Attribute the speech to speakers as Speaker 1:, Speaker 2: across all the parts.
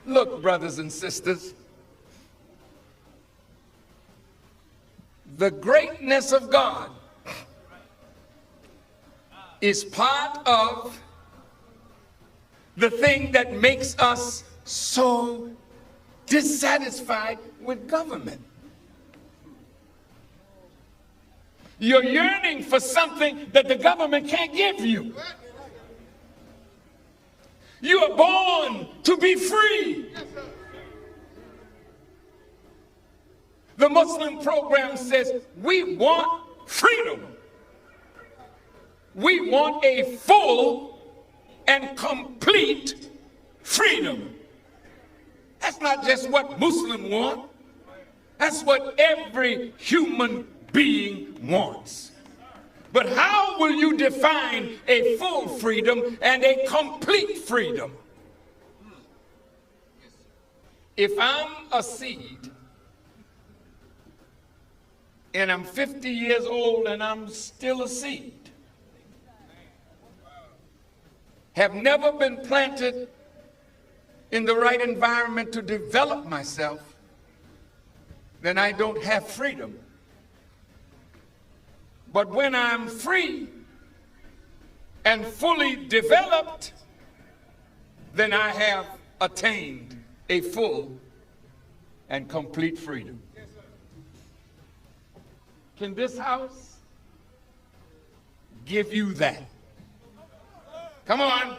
Speaker 1: Look, brothers and sisters, the greatness of God is part of the thing that makes us so dissatisfied with government. You're yearning for something that the government can't give you. You are born to be free. The Muslim program says we want freedom. We want a full and complete freedom. That's not just what Muslims want. That's what every human being wants. But how will you define a full freedom and a complete freedom? If I'm a seed and I'm 50 years old and I'm still a seed, have never been planted in the right environment to develop myself, then I don't have freedom. But when I'm free and fully developed, then I have attained a full and complete freedom. Can this house give you that? Come on.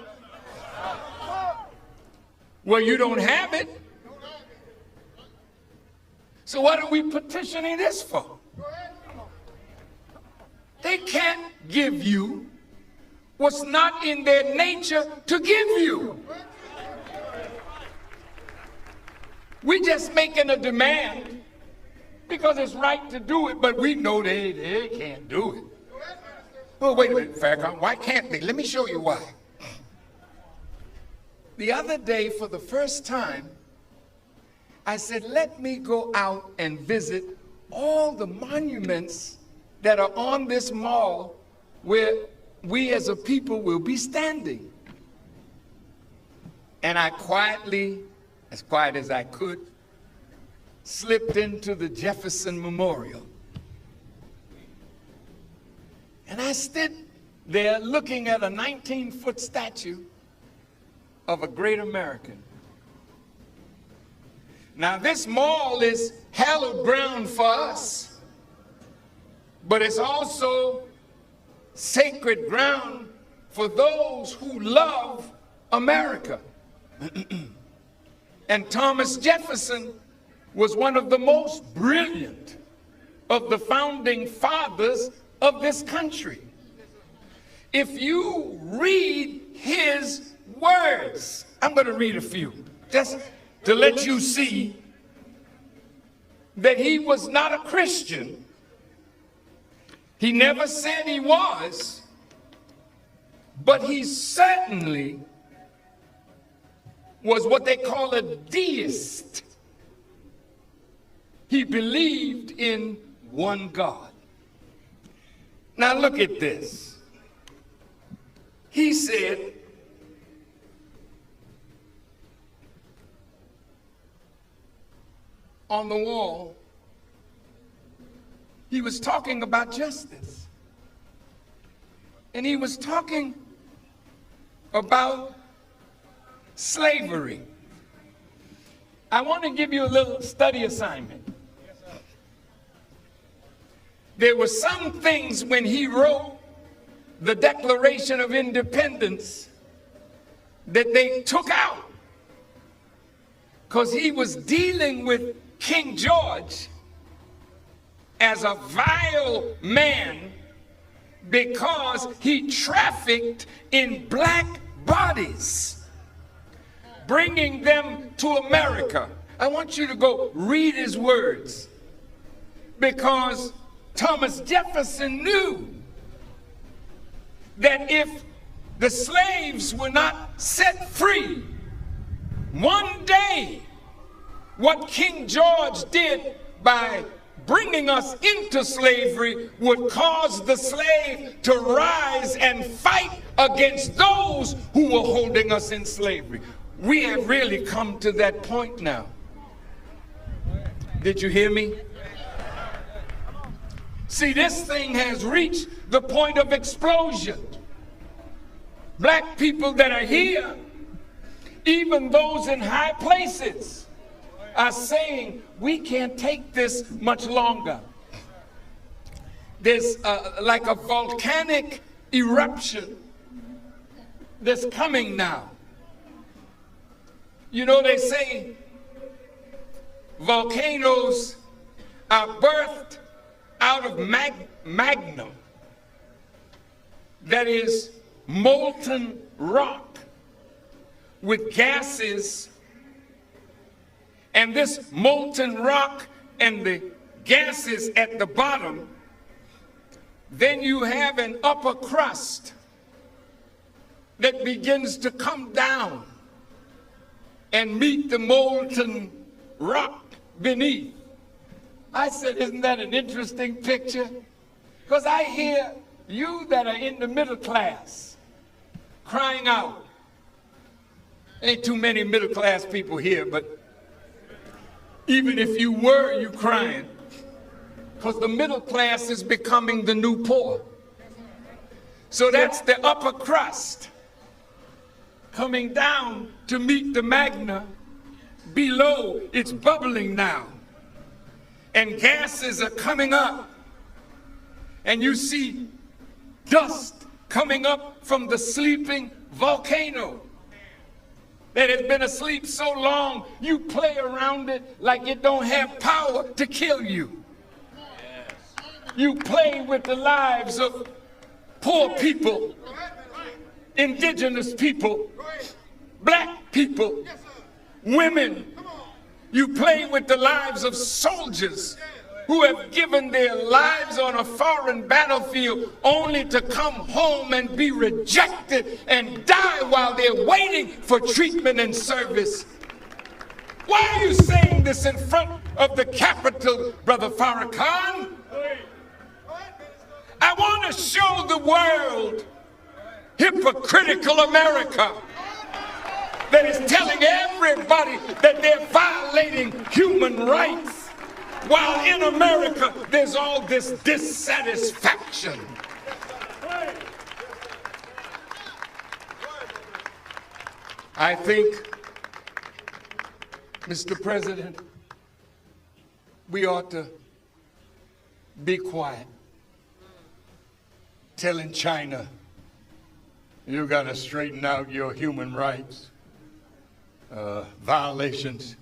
Speaker 1: Well, you don't have it. So what are we petitioning this for? They can't give you what's not in their nature to give you. We're just making a demand because it's right to do it, but we know they can't do it. Oh, wait a minute, Farrakhan, why can't they? Let me show you why. The other day, for the first time, I said, let me go out and visit all the monuments that are on this mall where we as a people will be standing. And I quietly, as quiet as I could, slipped into the Jefferson Memorial. And I stood there looking at a 19-foot statue of a great American. Now this mall is hallowed ground for us, but it's also sacred ground for those who love America. And Thomas Jefferson was one of the most brilliant of the founding fathers of this country. If you read his words, I'm going to read a few, just to let you see that he was not a Christian. He never said he was, but he certainly was what they call a deist. He believed in one God. Now look at this. He said, on the wall, he was talking about justice. And he was talking about slavery. I want to give you a little study assignment. There were some things when he wrote the Declaration of Independence that they took out because he was dealing with King George as a vile man because he trafficked in black bodies, bringing them to America. I want you to go read his words, because Thomas Jefferson knew that if the slaves were not set free, one day what King George did by bringing us into slavery would cause the slave to rise and fight against those who were holding us in slavery. We have really come to that point now. Did you hear me? See, this thing has reached the point of explosion. Black people that are here, even those in high places, are saying, we can't take this much longer. There's like a volcanic eruption that's coming now. You know, they say volcanoes are birthed out of magma, that is molten rock with gases, and this molten rock and the gases at the bottom, then you have an upper crust that begins to come down and meet the molten rock beneath. I said, isn't that an interesting picture? Because I hear you that are in the middle class crying out. Ain't too many middle class people here, but even if you were, you crying. Because the middle class is becoming the new poor. So that's the upper crust coming down to meet the magma below. It's bubbling now. And gases are coming up. And you see dust coming up from the sleeping volcano that has been asleep so long, you play around it like it don't have power to kill you. You play with the lives of poor people, indigenous people, black people, women. You play with the lives of soldiers who have given their lives on a foreign battlefield only to come home and be rejected and die while they're waiting for treatment and service. Why are you saying this in front of the Capitol, Brother Farrakhan? I want to show the world hypocritical America that is telling everybody that they're violating human rights, while in America there's all this dissatisfaction. I think, Mr. President, we ought to be quiet, telling China, you got to straighten out your human rights violations.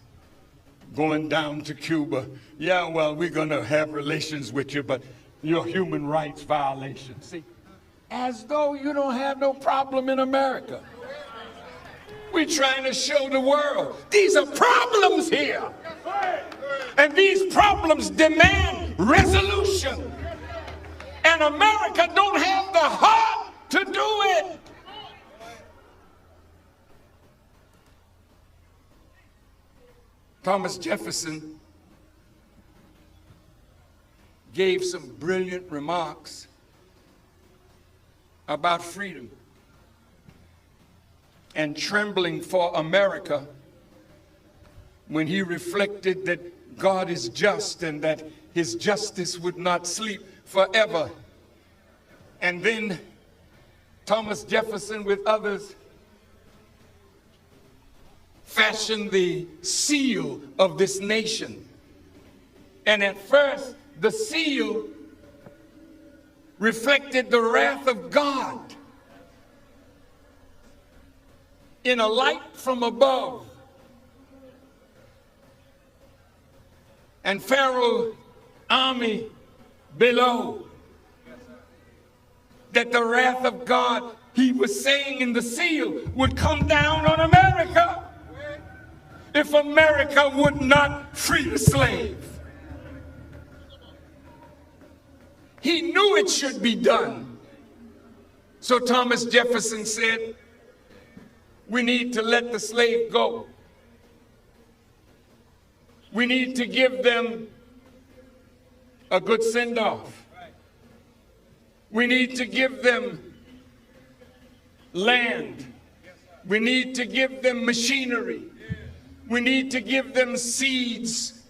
Speaker 1: Going down to Cuba, yeah, well, we're going to have relations with you, but your human rights violations. See, as though you don't have no problem in America. We're trying to show the world these are problems here. And these problems demand resolution. And America don't have the heart to do it. Thomas Jefferson gave some brilliant remarks about freedom and trembling for America when he reflected that God is just and that his justice would not sleep forever. And then Thomas Jefferson with others fashioned the seal of this nation. And at first, the seal reflected the wrath of God in a light from above. And Pharaoh's army below. That the wrath of God, he was saying in the seal, would come down on America if America would not free the slave. He knew it should be done. So Thomas Jefferson said, we need to let the slave go. We need to give them a good send-off. We need to give them land We need to give them machinery. We need to give them seeds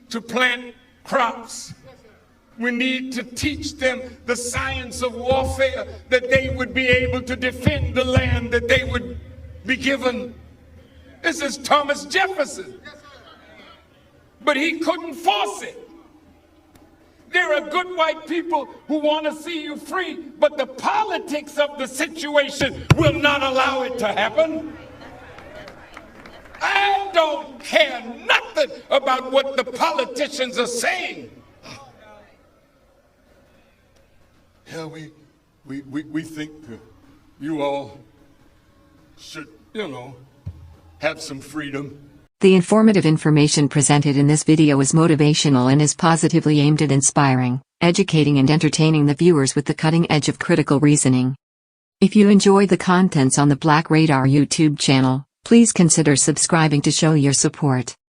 Speaker 1: to plant crops. We need to teach them the science of warfare, that they would be able to defend the land that they would be given. This is Thomas Jefferson. But he couldn't force it. There are good white people who want to see you free, but the politics of the situation will not allow it to happen. I don't care nothing about what the politicians are saying. Yeah, we think you all should, have some freedom.
Speaker 2: The informative information presented in this video is motivational and is positively aimed at inspiring, educating and entertaining the viewers with the cutting edge of critical reasoning. If you enjoy the contents on the Black Radar YouTube channel, please consider subscribing to show your support.